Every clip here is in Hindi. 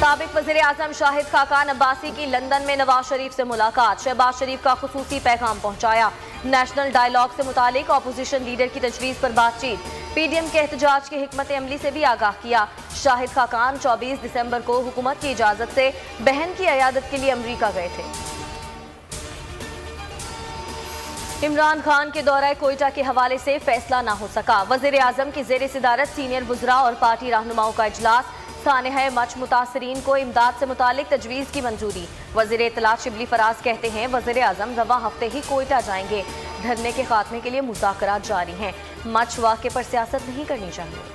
साबिक वज़ीर आज़म शाहिद खाकान अब्बासी की लंदन में नवाज शरीफ से मुलाकात। शहबाज शरीफ का खुसूसी पैगाम पहुंचाया। नेशनल डायलॉग से मुतालिक अपोजिशन लीडर की तजवीज़ पर बातचीत। पीडीएम के एहतजाज की हिकमत अमली से भी आगाह किया। शाहिद खाकान 24 दिसंबर को हुकूमत की इजाज़त से बहन की अयादत के लिए अमरीका गए थे। इमरान खान के दौरे कोयटा के हवाले से फैसला न हो सका। वज़ीर आज़म की ज़ेर सदारत सीनियर वुज़रा और पार्टी रहनुमाओं का इजलास। सानहा मच मुतासरीन को इमदाद से मुतालिक तजवीज़ की मंजूरी। वज़ीर इत्तलात शिबली फराज कहते हैं वज़ीर आज़म रवा हफ्ते ही कोयटा जाएंगे। धरने के खात्मे के लिए मुज़ाकरात जारी हैं। मच वाक़े पर सियासत नहीं करनी चाहिए।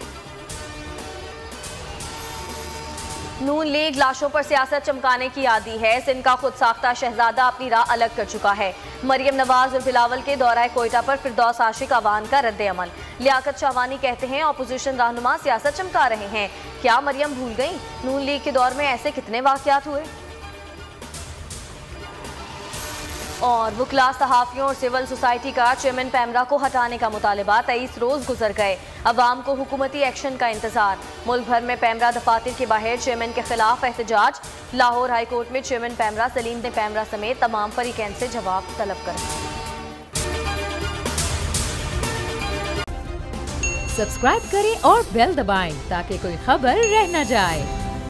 नून लीग लाशों पर सियासत चमकाने की आदी है। सिंध का खुद साख्ता शहजादा अपनी राह अलग कर चुका है। मरियम नवाज और बिलावल के दौरा कोयटा पर फिरदौस आशिक अवान का रद्द अमल। लियाकत शाहवानी कहते हैं अपोजिशन रहनुमा सियासत चमका रहे हैं। क्या मरियम भूल गई? नून लीग के दौर में ऐसे कितने वाकयात हुए। और वुकला, सहाफ़ियों और सिविल सोसाइटी का चेयरमैन पैमरा को हटाने का मुतालबा। 23 रोज गुजर गए। अवाम को हुकूमती एक्शन का इंतजार। मुल्क भर में पैमरा दफातर के बाहर चेयरमैन के खिलाफ एहतजाज। लाहौर हाई कोर्ट में चेयरमैन पैमरा सलीम ने पैमरा समेत तमाम फरीकैन से जवाब तलब कर। सब्सक्राइब करें और बेल दबाएं ताकि कोई खबर रह न जाए।